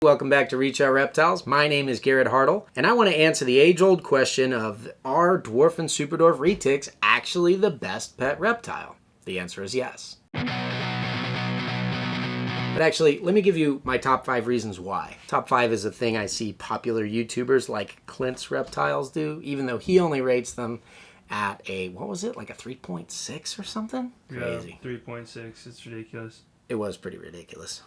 Welcome back to Out Reptiles. My name is Garrett Hartle, and I want to answer the age-old question of, are Dwarf and Superdwarf Retics actually the best pet reptile? The answer is yes. But actually, let me give you my top 5 reasons why. Top 5 is a thing I see popular YouTubers like Clint's Reptiles do, even though he only rates them at a, what was it, like a 3.6 or something? Crazy. Yeah, 3.6. It's ridiculous. It was pretty ridiculous.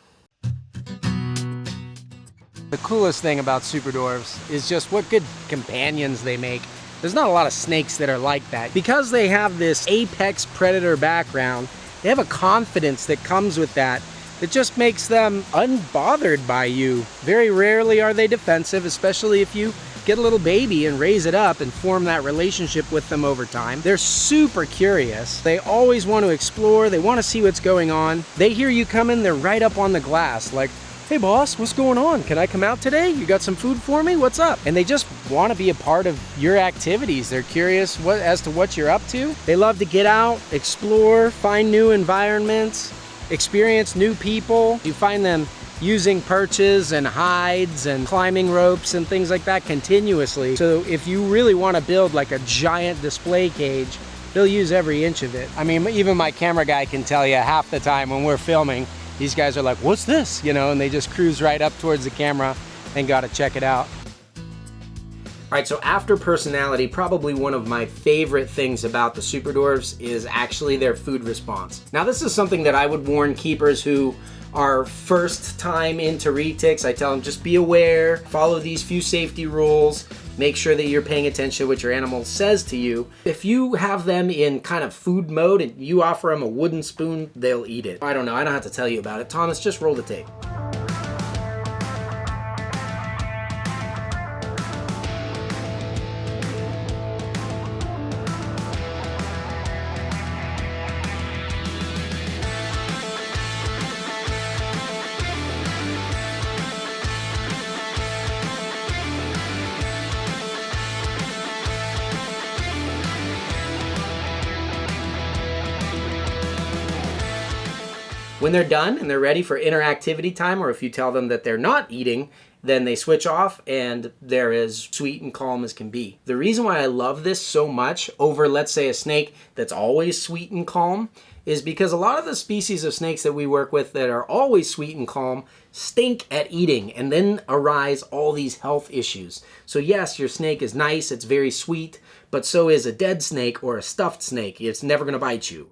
The coolest thing about Superdwarfs is just what good companions they make. There's not a lot of snakes that are like that. Because they have this apex predator background, they have a confidence that comes with that just makes them unbothered by you. Very rarely are they defensive, especially if you get a little baby and raise it up and form that relationship with them over time. They're super curious. They always want to explore. They want to see what's going on. They hear you coming, they're right up on the glass like, hey boss, what's going on? Can I come out today? You got some food for me? What's up? And they just want to be a part of your activities. They're curious as to what you're up to. They love to get out, explore, find new environments, experience new people. You find them using perches and hides and climbing ropes and things like that continuously. So if you really want to build like a giant display cage, they'll use every inch of it. I mean, even my camera guy can tell you half the time when we're filming, these guys are like, what's this? You know, and they just cruise right up towards the camera and gotta check it out. All right, so after personality, probably one of my favorite things about the Superdwarfs is actually their food response. Now, this is something that I would warn keepers who are first time into retics. I tell them just be aware, follow these few safety rules, make sure that you're paying attention to what your animal says to you. If you have them in kind of food mode and you offer them a wooden spoon, they'll eat it. I don't know, I don't have to tell you about it. Thomas, just roll the tape. When they're done and they're ready for interactivity time, or if you tell them that they're not eating, then they switch off and they're as sweet and calm as can be. The reason why I love this so much over, let's say, a snake that's always sweet and calm is because a lot of the species of snakes that we work with that are always sweet and calm stink at eating, and then arise all these health issues. So yes, your snake is nice, it's very sweet, but so is a dead snake or a stuffed snake. It's never gonna bite you.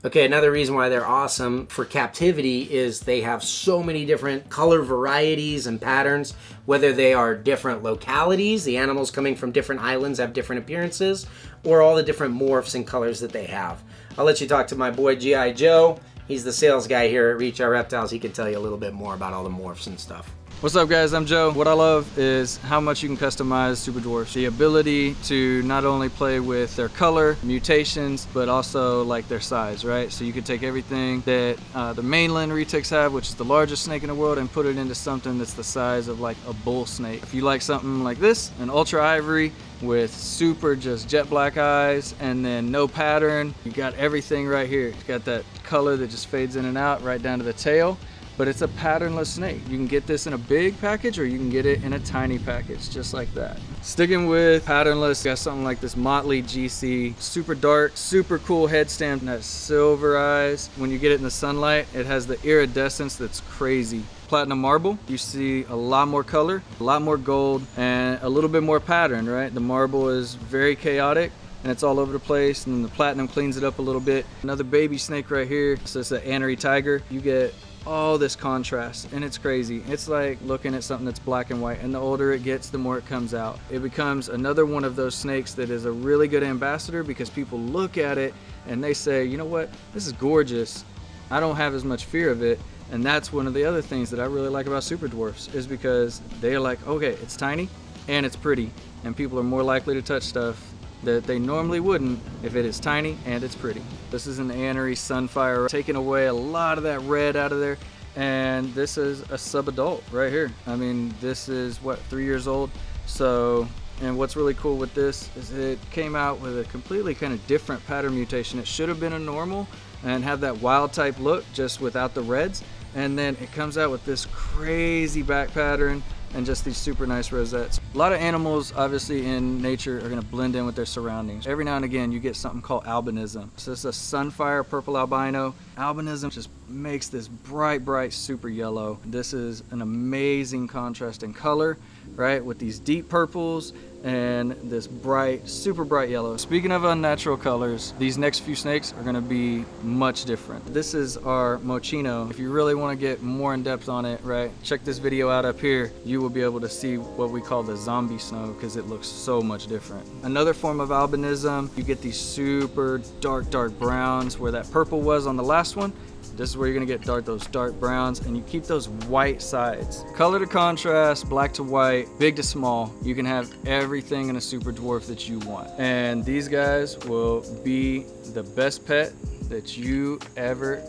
Okay, another reason why they're awesome for captivity is they have so many different color varieties and patterns, whether they are different localities, the animals coming from different islands have different appearances, or all the different morphs and colors that they have. I'll let you talk to my boy G.I. Joe. He's the sales guy here at Out Reptiles. He can tell you a little bit more about all the morphs and stuff. What's up, guys? I'm Joe. What I love is how much you can customize Superdwarfs. The ability to not only play with their color, mutations, but also like their size, right? So you can take everything that the Mainland Retics have, which is the largest snake in the world, and put it into something that's the size of like a bull snake. If you like something like this, an ultra ivory with super just jet black eyes and then no pattern, you got everything right here. You got that color that just fades in and out right down to the tail. But it's a patternless snake. You can get this in a big package or you can get it in a tiny package, just like that. Sticking with patternless, got something like this Motley GC, super dark, super cool head stamp, and that silver eyes. When you get it in the sunlight, it has the iridescence that's crazy. Platinum marble, you see a lot more color, a lot more gold, and a little bit more pattern, right? The marble is very chaotic and it's all over the place, and then the platinum cleans it up a little bit. Another baby snake right here, so it's an Annery tiger. You get all this contrast and it's crazy. It's like looking at something that's black and white, and the older it gets, the more it comes out. It becomes another one of those snakes that is a really good ambassador because people look at it and they say, you know what, this is gorgeous. I don't have as much fear of it. And that's one of the other things that I really like about Superdwarfs, is because they're like, okay, it's tiny and it's pretty, and people are more likely to touch stuff that they normally wouldn't if it is tiny and it's pretty. This is an Annery Sunfire, taking away a lot of that red out of there, and this is a sub-adult right here. I mean, this is what, 3 years old? So, and what's really cool with this is it came out with a completely kind of different pattern mutation. It should have been a normal and have that wild type look just without the reds, And then it comes out with this crazy back pattern and just these super nice rosettes. A lot of animals, obviously, in nature are gonna blend in with their surroundings. Every now and again, you get something called albinism. So it's a sunfire purple albino. Albinism just makes this bright, bright, super yellow. This is an amazing contrast in color, right? With these deep purples and this bright, super bright yellow. Speaking of unnatural colors, these next few snakes are gonna be much different. This is our Mochino. If you really wanna get more in depth on it, right, check this video out up here. You will be able to see what we call the zombie snow because it looks so much different. Another form of albinism, you get these super dark, dark browns where that purple was on the last one. This is where you're gonna get those dark browns, and you keep those white sides. Color to contrast, black to white, big to small. You can have everything in a super dwarf that you want. And these guys will be the best pet that you ever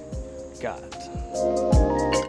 got.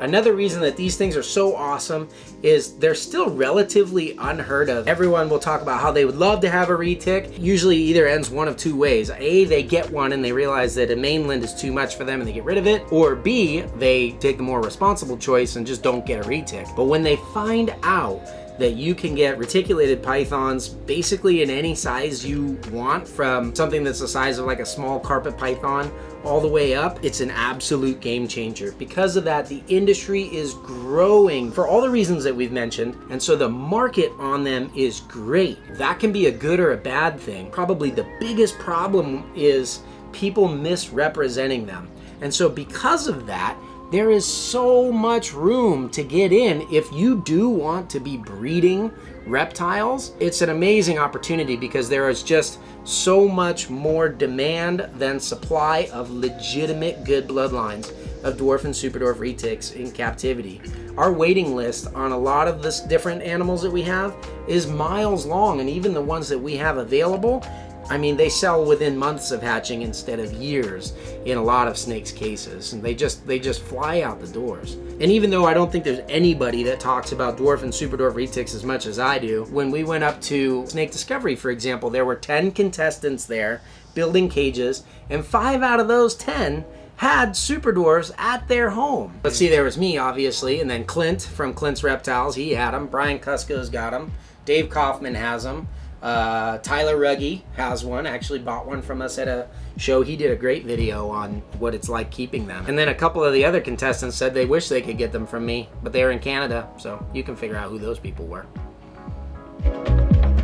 Another reason that these things are so awesome is they're still relatively unheard of. Everyone will talk about how they would love to have a retic. Usually either ends one of two ways. A, they get one and they realize that a mainland is too much for them and they get rid of it. Or B, they take the more responsible choice and just don't get a retic. But when they find out that you can get reticulated pythons basically in any size you want, from something that's the size of like a small carpet python all the way up, it's an absolute game changer. Because of that, the industry is growing for all the reasons that we've mentioned, and so the market on them is great. That can be a good or a bad thing. Probably the biggest problem is people misrepresenting them. And so because of that, there is so much room to get in. If you do want to be breeding reptiles, it's an amazing opportunity because there is just so much more demand than supply of legitimate good bloodlines of dwarf and super dwarf retics in captivity. Our waiting list on a lot of the different animals that we have is miles long, and even the ones that we have available, I mean, they sell within months of hatching instead of years in a lot of snakes cases, and they just fly out the doors. And even though I don't think there's anybody that talks about dwarf and super dwarf retics as much as I do, when we went up to Snake Discovery, for example, there were 10 contestants there building cages, and 5 out of those 10 had super dwarfs at their home. Let's see, there was me, obviously, and then Clint from Clint's Reptiles, he had them. Brian Kusko's got them. Dave Kaufman has them. Tyler Ruggie has one, actually bought one from us at a show. He did a great video on what it's like keeping them. And then a couple of the other contestants said they wish they could get them from me, but they're in Canada, so you can figure out who those people were.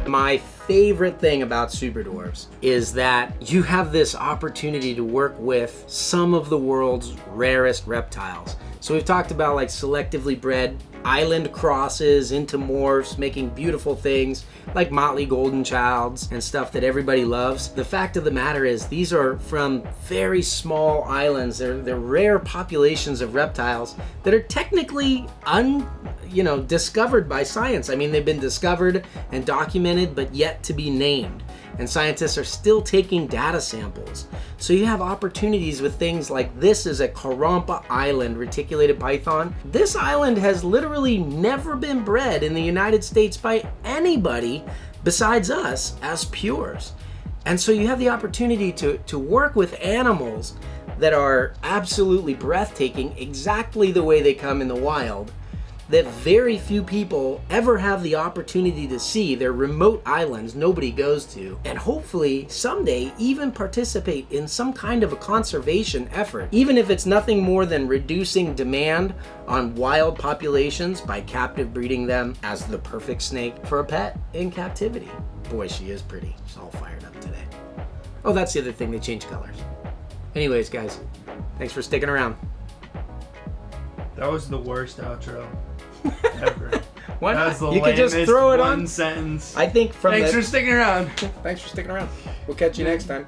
My favorite thing about super dwarfs is that you have this opportunity to work with some of the world's rarest reptiles. So we've talked about like selectively bred island crosses into morphs, making beautiful things like motley golden childs and stuff that everybody loves. The fact of the matter is these are from very small islands. They're rare populations of reptiles that are technically discovered by science. I mean, they've been discovered and documented, but yet to be named. And scientists are still taking data samples. So you have opportunities with things like this is a Karompa Island reticulated python. This island has literally never been bred in the United States by anybody besides us as pures. And so you have the opportunity to work with animals that are absolutely breathtaking, exactly the way they come in the wild, that very few people ever have the opportunity to see. They're remote islands nobody goes to, and hopefully someday even participate in some kind of a conservation effort, even if it's nothing more than reducing demand on wild populations by captive breeding them as the perfect snake for a pet in captivity. Boy, she is pretty. She's all fired up today. Oh, that's the other thing, they change colors. Anyways, guys, thanks for sticking around. That was the worst outro ever. Why That not? was the You could just lamest throw it one on. sentence. I think from Thanks for sticking around. Thanks for sticking around. We'll catch you next time.